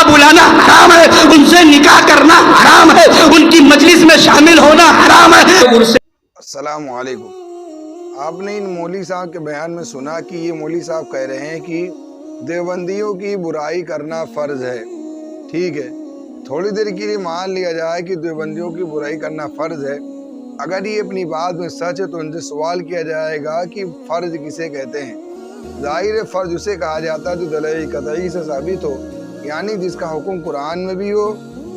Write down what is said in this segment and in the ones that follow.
बुलाना हराम है, उनसे निकाह करना हराम है, उनकी मजलिस में शामिल होना हराम है। अस्सलाम वालेकुम। आपने इन मौलवी साहब के बयान में सुना कि ये मौलवी साहब कह रहे हैं कि देवबंदियों की बुराई करना फ़र्ज है। ठीक है, थोड़ी देर के लिए मान लिया जाए कि देवबंदियों की बुराई करना फ़र्ज है। अगर ये अपनी बात में सच है तो उनसे सवाल किया जाएगा कि फ़र्ज किसे कहते हैं। ज़ाहिर फ़र्ज उसे कहा जाता है जो दलील कतई से साबित हो, यानी जिसका हुक्म कुरान में भी हो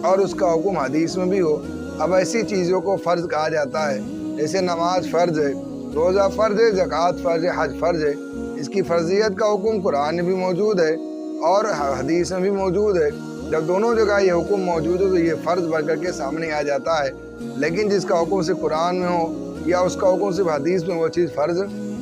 और उसका हुक्म हदीस में भी हो। अब ऐसी चीज़ों को फ़र्ज कहा जाता है, जैसे नमाज फ़र्ज है, रोज़ा फ़र्ज है, ज़कात फ़र्ज है, हज फ़र्ज है। इसकी फ़र्जियत का हुक्म कुरान में भी मौजूद है और हदीस में भी मौजूद है। जब दोनों जगह ये हुक्म मौजूद हो तो ये फ़र्ज बढ़ करके सामने आ जाता है। लेकिन जिसका हुक्म सिर्फ कुरान में हो या उसका हुक्म सिर्फ हदीस में, वो चीज़ फ़र्ज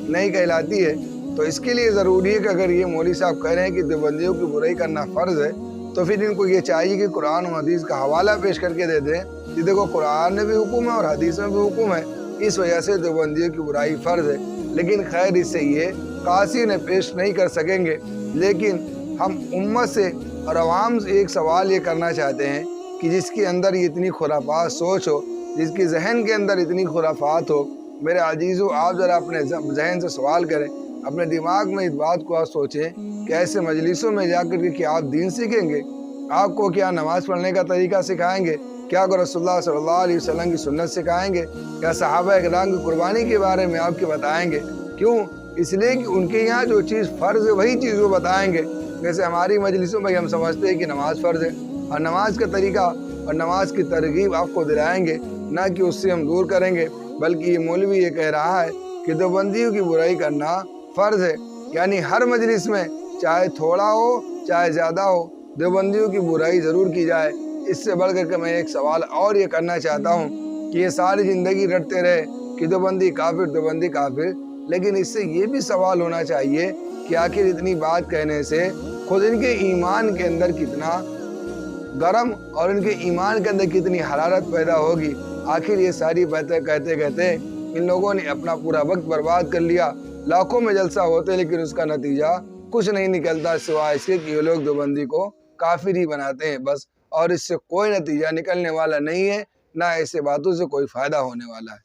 नहीं कहलाती है। तो इसके लिए ज़रूरी है कि अगर ये मौलवी साहब कह रहे हैं कि देवबंदियों की बुराई करना फ़र्ज है, तो फिर इनको ये चाहिए कि कुरान और हदीस का हवाला पेश करके दे दें कि देखो कुरान में भी हुक्म है और हदीस में भी हुक्म है, इस वजह से देवबंदियों की बुराई फ़र्ज है। लेकिन खैर इससे ये कासी ने पेश नहीं कर सकेंगे। लेकिन हम उम्मत से और आवाम से एक सवाल ये करना चाहते हैं कि जिसके अंदर ये इतनी खुराफात सोच हो, जिसकी जहन के अंदर इतनी खुराफात हो, मेरे अजीज़ों आप ज़रा अपने जहन से सवाल करें, अपने दिमाग में इस बात को आप सोचें कि ऐसे मजलिसों में जाकर के क्या आप दीन सीखेंगे? आपको क्या नमाज़ पढ़ने का तरीका सिखाएंगे? क्या रसूलुल्लाह सल्लल्लाहु अलैहि वसल्लम की सुन्नत सिखाएंगे? क्या सहाबा इकराम की कुर्बानी के बारे में आपके बताएंगे? क्यों? इसलिए कि उनके यहाँ जो चीज़ फ़र्ज़ है वही चीज़ वो बताएंगे। जैसे हमारी मजलिसों में हम समझते हैं कि नमाज़ फ़र्ज़ है और नमाज का तरीका और नमाज की तरगीब आपको दिलाएंगे, ना कि उससे हम दूर करेंगे। बल्कि ये मौलवी ये कह रहा है कि देवबंदियों की बुराई करना फ़र्ज़ है, यानी हर मजलिस में चाहे थोड़ा हो चाहे ज़्यादा हो, देवबंदियों की बुराई ज़रूर की जाए। इससे बढ़ कर के मैं एक सवाल और ये करना चाहता हूँ कि ये सारी ज़िंदगी रटते रहे कि देवबंदी काफिर, देवबंदी काफिर, लेकिन इससे ये भी सवाल होना चाहिए कि आखिर इतनी बात कहने से खुद इनके ईमान के अंदर कितना गरम और इनके ईमान के अंदर कितनी हरारत पैदा होगी। आखिर ये सारी बातें कहते कहते इन लोगों ने अपना पूरा वक्त बर्बाद कर लिया। लाखों में जलसा होते लेकिन उसका नतीजा कुछ नहीं निकलता सिवाय इसके कि ये लोग देवबंदी को काफिर ही बनाते हैं बस, और इससे कोई नतीजा निकलने वाला नहीं है, ना ऐसे बातों से कोई फ़ायदा होने वाला है।